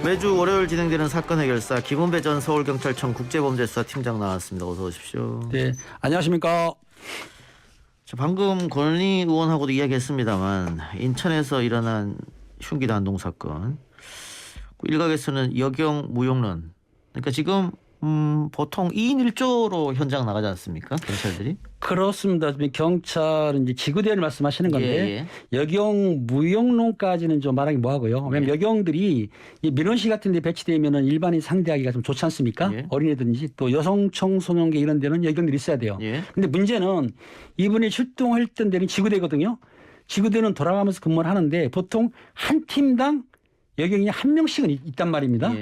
매주 월요일 진행되는 사건 해결사 김은배 전 서울경찰청 국제범죄수사 팀장 나왔습니다. 어서 오십시오. 네, 안녕하십니까. 방금 권은희 의원하고도 이야기했습니다만 인천에서 일어난 흉기 난동 사건, 일각에서는 여경 무용론. 그러니까 지금 보통 2인 1조로 현장 나가지 않습니까? 경찰들이? 그렇습니다. 경찰은 이제 지구대를 말씀하시는 건데 여경 무용론까지는 좀 말하기 뭐하고요. 왜냐하면 여경들이 이 민원실 같은 데 배치되면은 일반인 상대하기가 좀 좋지 않습니까? 어린애든지 또 여성 청소년계 이런 데는 여경들이 있어야 돼요. 근데 문제는 이분이 출동했던 데는 지구대거든요. 지구대는 돌아가면서 근무를 하는데 보통 한 팀당 여경이 한 명씩은 있단 말입니다.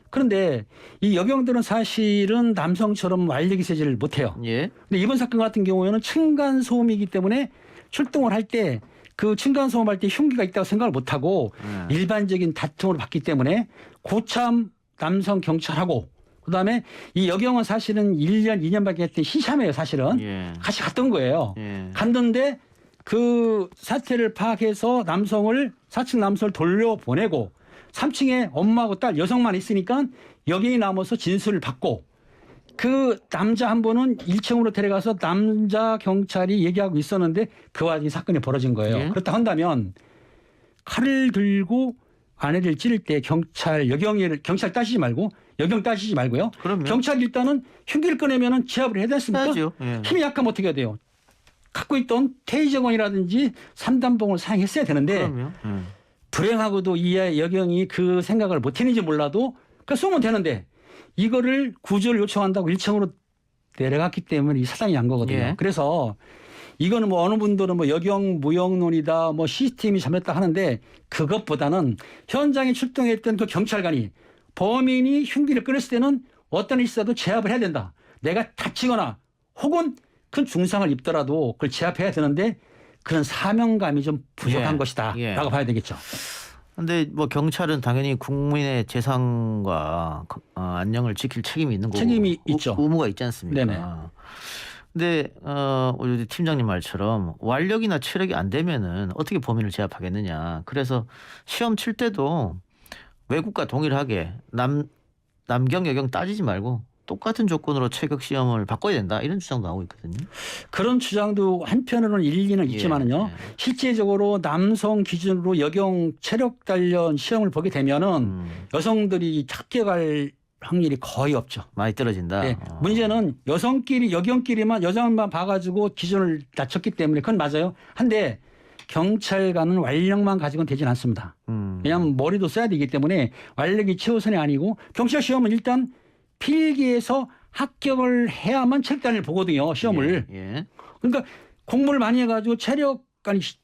그런데 이 여경들은 사실은 남성처럼 완력이 세지를 못해요. 근데 이번 사건 같은 경우에는 층간소음이기 때문에 출동을 할 때 그 층간소음할 때 흉기가 있다고 생각을 못하고 일반적인 다툼으로 봤기 때문에 고참 남성 경찰하고 그다음에 이 여경은 사실은 1년, 2년밖에 했던 시참이에요. 사실은. 같이 갔던 거예요. 갔는데 그 사태를 파악해서 남성을 4층 남성을 돌려보내고 3층에 엄마하고 딸 여성만 있으니까 여경이 남아서 진술을 받고 그 남자 한 분은 1층으로 데려가서 남자 경찰이 얘기하고 있었는데 그 와중에 사건이 벌어진 거예요. 그렇다 한다면 칼을 들고 아내를 찌를 때 경찰 따지지 말고 여경 따지지 말고요. 그럼요. 경찰이 일단은 흉기를 꺼내면은 제압을 해야 됐습니까? 힘이 약하면 어떻게 해야 돼요? 갖고 있던 테이저건이라든지 3단봉을 사용했어야 되는데 불행하고도 이 여경이 그 생각을 못했는지 몰라도 그러니까 쏘면 되는데 이거를 구조를 요청한다고 1층으로 내려갔기 때문에 이 사단이 난 거거든요. 그래서 이거는 뭐 어느 분들은 뭐 여경 무용론이다 뭐 시스템이 잘못했다 하는데 그것보다는 현장에 출동했던 그 경찰관이 범인이 흉기를 꺼냈을 때는 어떤 일이 있어도 제압을 해야 된다. 내가 다치거나 혹은 큰 중상을 입더라도 그걸 제압해야 되는데 그런 사명감이 좀 부족한 것이다 라고 봐야 되겠죠. 근데 뭐 경찰은 당연히 국민의 재산과 안녕을 지킬 책임이 있는 거고 책임이 있죠. 의무가 있지 않습니까? 네네. 근데 우리 팀장님 말처럼 완력이나 체력이 안 되면은 어떻게 범인을 제압하겠느냐. 그래서 시험 칠 때도 외국과 동일하게 남경 여경 따지지 말고 똑같은 조건으로 체격 시험을 바꿔야 된다 이런 주장도 나오고 있거든요. 그런 주장도 한편으로는 일리는 있지만은요. 실제적으로 남성 기준으로 여경 체력 단련 시험을 보게 되면은 여성들이 합격할 확률이 거의 없죠. 많이 떨어진다. 문제는 여경끼리만 여자만 봐가지고 기준을 낮췄기 때문에 그건 맞아요. 한데 경찰관은 완력만 가지고는 되진 않습니다. 왜냐하면 머리도 써야 되기 때문에 완력이 최우선이 아니고 경찰 시험은 일단 필기에서 합격을 해야만 체력단을 보거든요. 시험을. 그러니까 공부를 많이 해가지고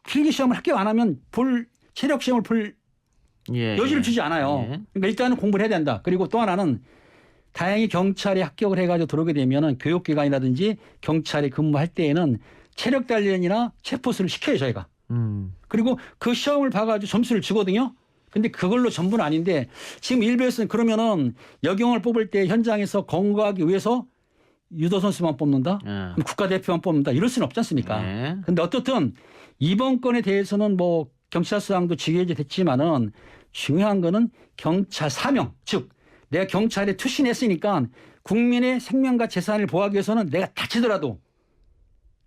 필기 시험을 합격 안 하면 체력 시험을 볼 여지를 주지 않아요. 그러니까 일단은 공부를 해야 된다. 그리고 또 하나는 다행히 경찰에 합격을 해가지고 들어오게 되면은 교육기관이라든지 경찰에 근무할 때에는 체력 단련이나 체포수를 시켜요 저희가. 그리고 그 시험을 봐가지고 점수를 주거든요. 근데 그걸로 전부는 아닌데 지금 일부에서는 그러면은 여경을 뽑을 때 현장에서 건거하기 위해서 유도 선수만 뽑는다? 국가대표만 뽑는다? 이럴 수는 없지 않습니까? 근데 어떻든 이번 건에 대해서는 뭐 경찰 수사도 지휘해제 됐지만은 중요한 거는 경찰 사명, 즉 내가 경찰에 투신했으니까 국민의 생명과 재산을 보호하기 위해서는 내가 다치더라도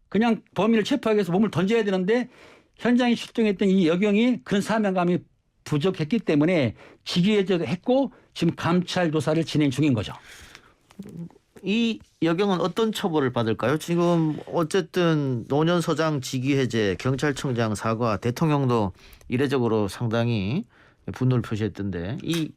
그냥 범인을 체포하기 위해서 몸을 던져야 되는데 현장에 출동했던 이 여경이 그런 사명감이 부족했기 때문에 직위해제도 했고 지금 감찰 조사를 진행 중인 거죠. 이 여경은 어떤 처벌을 받을까요? 지금 어쨌든 노년서장 직위해제, 경찰청장 사과, 대통령도 이례적으로 상당히 분노를 표시했던데 이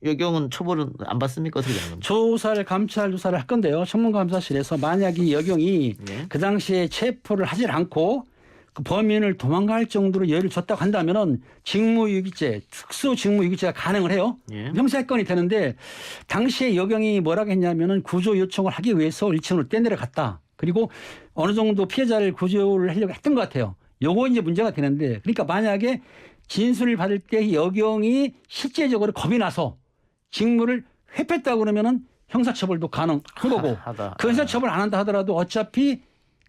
여경은 처벌은 안 받습니까? 어떻게 되는 겁니까? 감찰 조사를 할 건데요. 전문감사실에서 만약 이 여경이 그 당시에 체포를 하질 않고 그 범인을 도망갈 정도로 여유를 줬다고 한다면은 직무유기죄, 특수직무유기죄가 가능을 해요. 형사건이 되는데 당시에 여경이 뭐라고 했냐면은 구조 요청을 하기 위해서 1층으로 떼내려갔다. 그리고 어느 정도 피해자를 구조를 하려고 했던 것 같아요. 요거 이제 문제가 되는데 그러니까 만약에 진술을 받을 때 여경이 실제적으로 겁이 나서 직무를 회피했다고 그러면은 형사처벌도 가능한 거고 그 형사처벌 안 한다 하더라도 어차피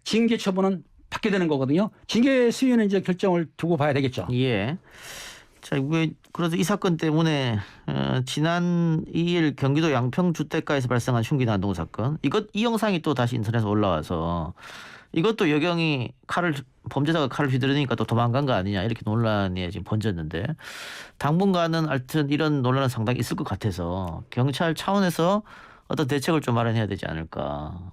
징계 처분은 받게 되는 거거든요. 징계 수위는 이제 결정을 두고 봐야 되겠죠. 자, 그래서 이 사건 때문에 지난 2일 경기도 양평 주택가에서 발생한 흉기 난동 사건, 이 영상이 또 다시 인터넷에 올라와서 이것도 여경이 범죄자가 칼을 휘두르니까 또 도망간 거 아니냐 이렇게 논란이 지금 번졌는데, 당분간은 하여튼 이런 논란은 상당히 있을 것 같아서 경찰 차원에서 어떤 대책을 좀 마련해야 되지 않을까.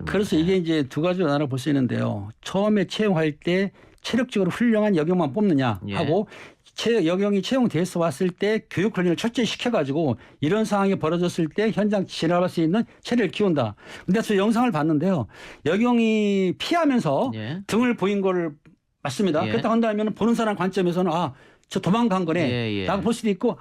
그래서 이게 이제 두 가지로 나눠 볼 수 있는데요. 처음에 채용할 때 체력적으로 훌륭한 여경만 뽑느냐 하고, 여경이 채용돼서 왔을 때 교육 훈련을 철저히 시켜가지고 이런 상황이 벌어졌을 때 현장 지나갈 수 있는 체력을 키운다. 근데 저 영상을 봤는데요. 여경이 피하면서 등을 보인 걸 맞습니다. 그렇다고 한다면 보는 사람 관점에서는 저 도망간 거네 라고 볼 수도 있고,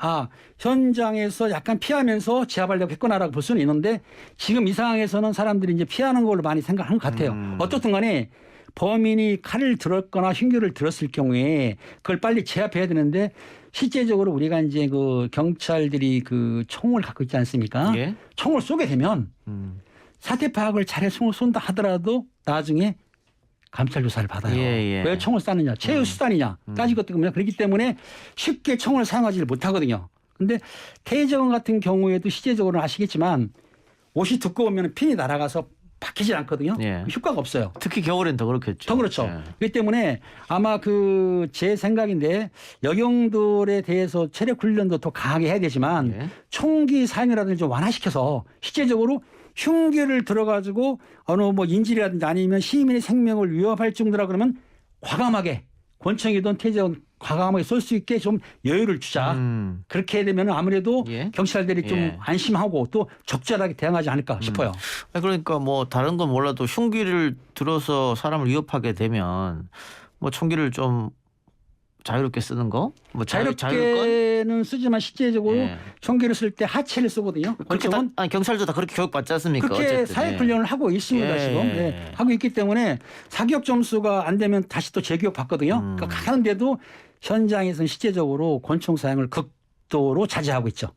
현장에서 약간 피하면서 제압하려고 했구나라고 볼 수는 있는데, 지금 이 상황에서는 사람들이 이제 피하는 걸로 많이 생각하는 것 같아요. 어떻든 간에 범인이 칼을 들었거나 흉기를 들었을 경우에 그걸 빨리 제압해야 되는데, 실제적으로 우리가 이제 그 경찰들이 그 총을 갖고 있지 않습니까? 총을 쏘게 되면 사태 파악을 잘해 총을 쏜다 하더라도 나중에 감찰 조사를 받아요. 왜 총을 쐈느냐, 최후 수단이냐 따지고 뜨거든요. 그렇기 때문에 쉽게 총을 사용하지 못하거든요. 근데 태정원 같은 경우에도 실제적으로 아시겠지만 옷이 두꺼우면 핀이 날아가서 박히질 않거든요. 효과가 없어요. 특히 겨울엔 더 그렇겠죠. 더 그렇죠. 그렇기 때문에 아마 제 생각인데, 여경들에 대해서 체력 훈련도 더 강하게 해야 되지만 총기 사용이라든지 좀 완화시켜서 실제적으로 흉기를 들어가지고 어느 인질이라든지 아니면 시민의 생명을 위협할 정도라 그러면 과감하게, 권총이든 태제든 과감하게 쏠 수 있게 좀 여유를 주자. 그렇게 되면 아무래도 경찰들이 좀 안심하고 또 적절하게 대응하지 않을까 싶어요. 그러니까 다른 건 몰라도 흉기를 들어서 사람을 위협하게 되면 총기를 좀 자유롭게 쓰는 거? 자유롭게는 쓰지만 실제적으로 총기를 쓸 때 하체를 쓰거든요. 경찰도 다 그렇게 교육받지 않습니까? 그렇게 사회훈련을 하고 있습니다. 지금 하고 있기 때문에 사격 점수가 안 되면 다시 또 재교육 받거든요. 그러니까 하는데도 현장에서는 실제적으로 권총 사용을 극도로 자제하고 있죠.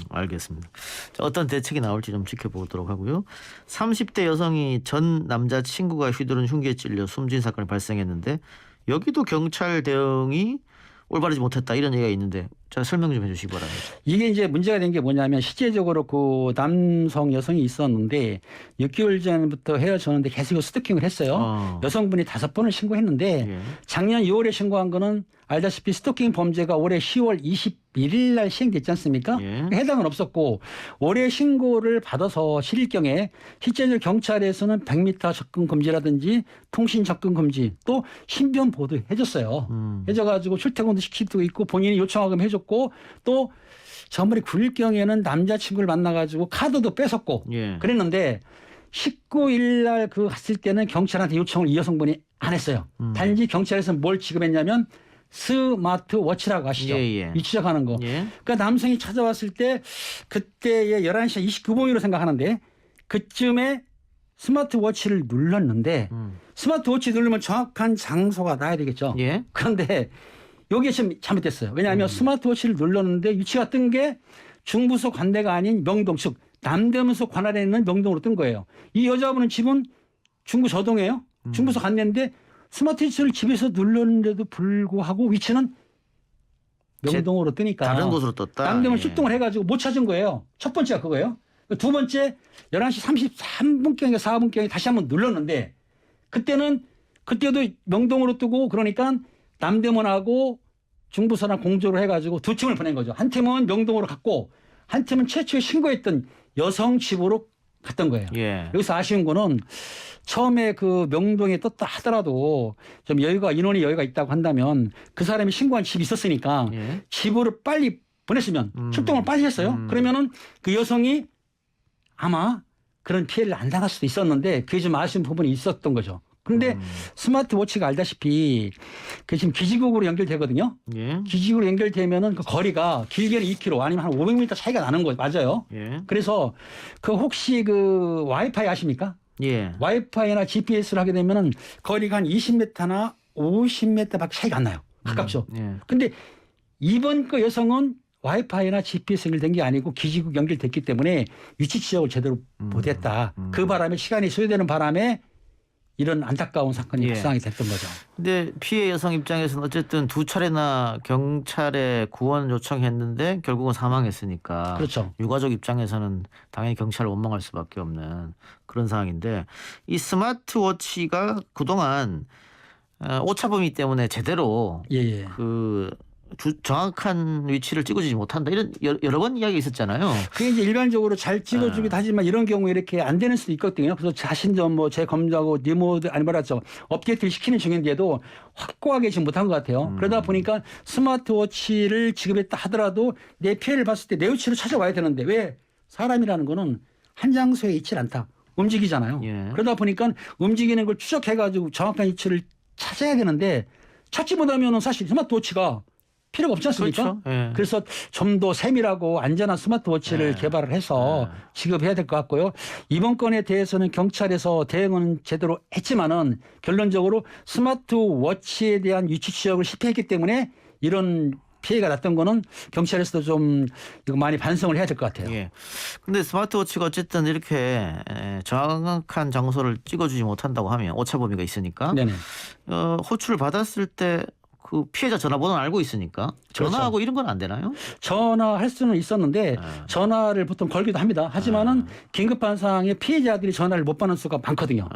알겠습니다. 자, 어떤 대책이 나올지 좀 지켜보도록 하고요. 30대 여성이 전 남자친구가 휘두른 흉기에 찔려 숨진 사건이 발생했는데, 여기도 경찰 대응이 올바르지 못했다 이런 얘기가 있는데, 자, 설명 좀 해주시기 바랍니다. 이게 이제 문제가 된 게 뭐냐면, 실제적으로 그 남성 여성이 있었는데 6개월 전부터 헤어졌는데 계속 스토킹을 했어요. 여성분이 5번을 신고했는데 작년 2월에 신고한 거는 알다시피 스토킹 범죄가 올해 10월 21일 날 시행됐지 않습니까? 해당은 없었고, 올해 신고를 받아서 7일경에 실제적으로 경찰에서는 100m 접근 금지라든지 통신 접근 금지, 또 신변 보도 해줬어요. 해줘가지고 출퇴근도 시키고 있고 본인이 요청하면 해줬고, 또 저번에 9일경에는 남자친구를 만나가지고 카드도 뺏었고 그랬는데, 19일 날 갔을 때는 경찰한테 요청을 이 여성분이 안 했어요. 단지 경찰에서 뭘 지급했냐면 스마트워치라고 아시죠? 위치적하는 거. 그러니까 남성이 찾아왔을 때 그때의 11시 29분으로 생각하는데, 그쯤에 스마트워치를 눌렀는데 스마트워치 누르면 정확한 장소가 나야 되겠죠. 그런데 여기에 지금 잘못됐어요. 왜냐하면 스마트워치를 눌렀는데 위치가 뜬 게 중부서 관내가 아닌 명동, 즉 남대문서 관할에 있는 명동으로 뜬 거예요. 이 여자분은 집은 중구 저동이에요. 중부서 관내인데 스마트워치를 집에서 눌렀는데도 불구하고 위치는 명동으로 뜨니까 다른 곳으로 떴다. 남대문 출동을 해가지고 못 찾은 거예요. 첫 번째가 그거예요. 두 번째 11시 33분경인가 4분경에 다시 한번 눌렀는데, 그때도 명동으로 뜨고, 그러니까 남대문하고 중부서랑 공조를 해가지고 두 팀을 보낸 거죠. 한 팀은 명동으로 갔고, 한 팀은 최초에 신고했던 여성 집으로 갔던 거예요. 여기서 아쉬운 거는 처음에 그 명동에 떴다 하더라도 좀 인원이 여유가 있다고 한다면 그 사람이 신고한 집이 있었으니까 집으로 빨리 보냈으면, 출동을 빨리 했어요. 그러면은 그 여성이 아마 그런 피해를 안 당할 수도 있었는데, 그게 좀 아쉬운 부분이 있었던 거죠. 그런데 스마트워치가 알다시피 지금 기지국으로 연결되거든요. 기지국으로 연결되면은 그 거리가 길게는 2km 아니면 한 500m 차이가 나는 거예요. 맞아요. 그래서 혹시 와이파이 아십니까? 와이파이나 GPS를 하게 되면은 거리가 한 20m나 50m밖에 차이가 안 나요. 가깝죠. 근데 이번 그 여성은 와이파이나 GPS 연결된 게 아니고 기지국 연결됐기 때문에 위치 지적을 제대로 못했다. 그 바람에 시간이 소요되는 바람에 이런 안타까운 사건이 예. 발생하게 됐던 거죠. 근데 피해 여성 입장에서는 어쨌든 2차례나 경찰에 구원 요청했는데 결국은 사망했으니까 그렇죠. 유가족 입장에서는 당연히 경찰을 원망할 수밖에 없는 그런 상황인데 이 스마트워치가 그동안 오차범위 때문에 제대로 예. 그 정확한 위치를 찍어주지 못한다 이런 여러 번 이야기 있었잖아요. 그게 이제 일반적으로 잘 찍어주기도 하지만 이런 경우에 이렇게 안 되는 수도 있거든요. 그래서 자신도 뭐 재검사하고 리모드 아니 말하죠 업데이트를 시키는 중인데도 확고하게 지금 못한 것 같아요. 그러다 보니까 스마트워치를 지급했다 하더라도 내 피해를 봤을 때 내 위치를 찾아와야 되는데 왜 사람이라는 거는 한 장소에 있질 않다. 움직이잖아요. 예. 그러다 보니까 움직이는 걸 추적해가지고 정확한 위치를 찾아야 되는데 찾지 못하면 사실 스마트워치가 필요가 없지 않습니까? 그렇죠. 예. 그래서 좀 더 세밀하고 안전한 스마트워치를 네. 개발을 해서 네. 지급해야 될 것 같고요. 이번 건에 대해서는 경찰에서 대응은 제대로 했지만은 결론적으로 스마트워치에 대한 위치 추적을 실패했기 때문에 이런 피해가 났던 거는 경찰에서도 좀 이거 많이 반성을 해야 될 것 같아요. 예. 근데 스마트워치가 어쨌든 이렇게 정확한 장소를 찍어주지 못한다고 하면 오차 범위가 있으니까 네네. 호출을 받았을 때 그 피해자 전화번호는 알고 있으니까 전화하고 이런 건 안 되나요? 전화할 수는 있었는데 전화를 보통 걸기도 합니다. 하지만은 긴급한 상황에 피해자들이 전화를 못 받는 수가 많거든요.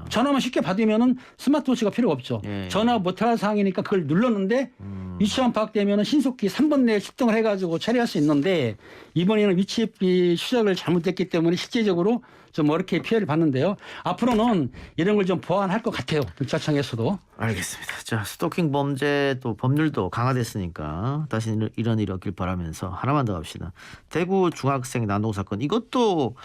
전화만 쉽게 받으면은 스마트워치가 필요가 없죠. 예. 전화 못할 상황이니까 그걸 눌렀는데 위치만 파악되면은 신속히 3분 내에 출동을 해가지고 처리할 수 있는데 이번에는 위치 추적을 잘못했기 때문에 실제적으로 좀 어렵게 피해를 봤는데요. 앞으로는 이런 걸 좀 보완할 것 같아요. 경찰청에서도. 알겠습니다. 자, 스토킹 범죄 또 법률도 강화됐으니까 다시 이런 일이 없길 바라면서 하나만 더 합시다. 대구 중학생 난동 사건 이것도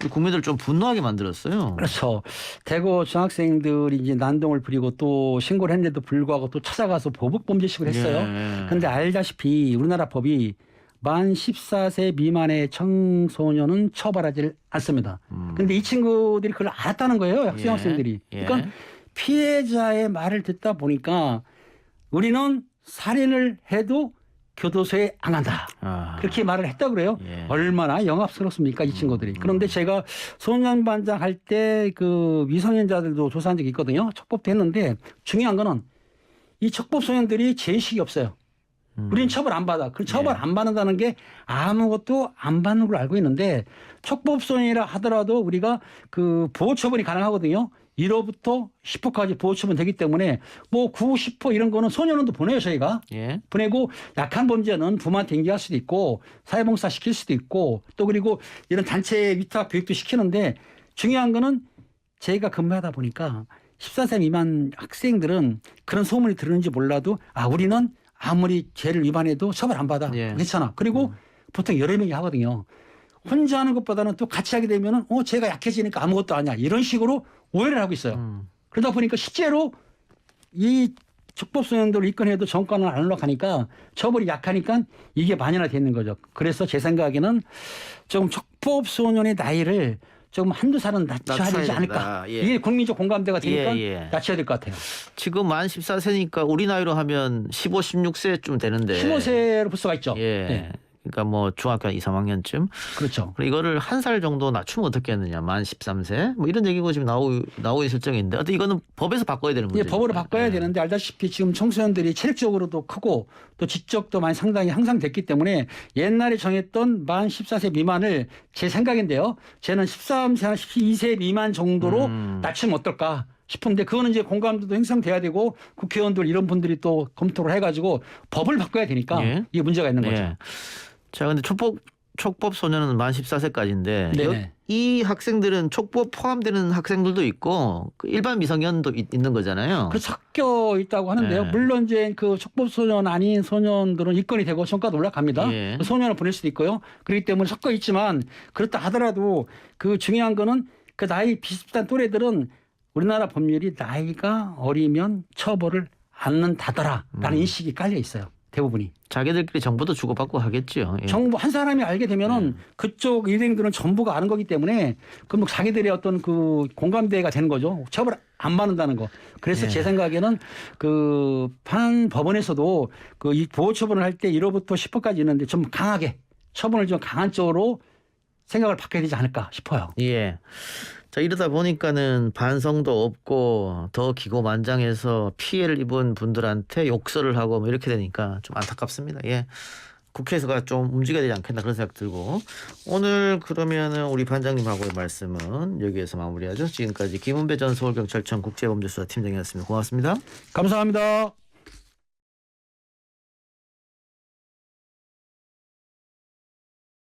국민들 좀 분노하게 만들었어요. 그렇죠. 대구 중학생들이 이제 난동을 부리고 또 신고를 했는데도 불구하고 또 찾아가서 보복범죄식을 했어요. 그런데 알다시피 우리나라 법이 만 14세 미만의 청소년은 처벌하지 않습니다. 그런데 이 친구들이 그걸 알았다는 거예요. 학생들이. 그러니까 피해자의 말을 듣다 보니까 우리는 살인을 해도 교도소에 안 간다. 그렇게 말을 했다고 그래요. 얼마나 영합스럽습니까, 이 친구들이. 그런데 제가 소년반장 할 때 그 미성년자들도 조사한 적이 있거든요. 촉법도 했는데 중요한 거는 이 촉법 소년들이 죄의식이 없어요. 우리는 처벌 안 받아. 그 처벌 안 받는다는 게 아무것도 안 받는 걸로 알고 있는데 촉법소년이라 하더라도 우리가 그 보호처분이 가능하거든요. 1호부터 10호까지 보호처분 되기 때문에 뭐 9, 10호 이런 거는 소년원도 보내요 저희가. 보내고 약한 범죄는 부모한테 인계할 수도 있고 사회봉사 시킬 수도 있고 또 그리고 이런 단체 위탁 교육도 시키는데 중요한 거는 저희가 근무하다 보니까 14세 미만 학생들은 그런 소문이 들었는지 몰라도 아 우리는 아무리 죄를 위반해도 처벌 안 받아. 괜찮아. 그리고 보통 여러 명이 하거든요. 혼자 하는 것보다는 또 같이 하게 되면은 죄가 약해지니까 아무것도 아니야. 이런 식으로 오해를 하고 있어요. 그러다 보니까 실제로 이 촉법소년들을 입건해도 정권을 안 올라가니까 처벌이 약하니까 이게 만연화 되는 거죠. 그래서 제 생각에는 좀 촉법소년의 나이를 좀 한두 살은 낮춰야 되지 않을까. 이게 국민적 공감대가 되니까 낮춰야 될 것 같아요. 지금 만 14세니까 우리 나이로 하면 15, 16세쯤 되는데. 15세로 볼 수가 있죠. 그러니까 뭐 중학교 2, 3학년쯤. 그렇죠. 이거를 한 살 정도 낮추면 어떻겠느냐. 만 13세. 뭐 이런 얘기가 지금 나오고 있을 정인데. 어떤 이거는 법에서 바꿔야 되는 문제죠. 법으로 바꿔야 되는데 알다시피 지금 청소년들이 체력적으로도 크고 또 지적도 많이 상당히 향상됐기 때문에 옛날에 정했던 만 14세 미만을 제 생각인데요. 쟤는 13세, 12세 미만 정도로 낮추면 어떨까 싶은데 그거는 이제 공감도도 형성돼야 되고 국회의원들 이런 분들이 또 검토를 해가지고 법을 바꿔야 되니까 이게 문제가 있는 거죠. 자, 근데 촉법 소년은 만 14세까지인데 이 학생들은 촉법 포함되는 학생들도 있고 일반 미성년도 있는 거잖아요. 그 섞여 있다고 하는데요. 물론 이제 그 촉법 소년 아닌 소년들은 입건이 되고 성과도 올라갑니다. 소년을 보낼 수도 있고요. 그렇기 때문에 섞여 있지만 그렇다 하더라도 그 중요한 거는 그 나이 비슷한 또래들은 우리나라 법률이 나이가 어리면 처벌을 않는다더라라는 인식이 깔려 있어요. 대부분이. 자기들끼리 정보도 주고받고 하겠죠. 정보 한 사람이 알게 되면은 그쪽 일행들은 전부가 아는 거기 때문에 그럼 자기들의 어떤 그 공감대가 되는 거죠. 처벌 안 받는다는 거. 그래서 제 생각에는 그 판 법원에서도 그 이 보호 처분을 할 때 1호부터 10호까지 있는데 좀 강하게 처분을 좀 강한 쪽으로 생각을 바꿔야 되지 않을까 싶어요. 자, 이러다 보니까는 반성도 없고 더 기고만장해서 피해를 입은 분들한테 욕설을 하고 뭐 이렇게 되니까 좀 안타깝습니다. 예. 국회에서가 좀 움직여야 되지 않겠나 그런 생각 들고 오늘 그러면은 우리 반장님하고의 말씀은 여기에서 마무리하죠. 지금까지 김은배 전 서울경찰청 국제범죄수사팀장이었습니다. 고맙습니다. 감사합니다.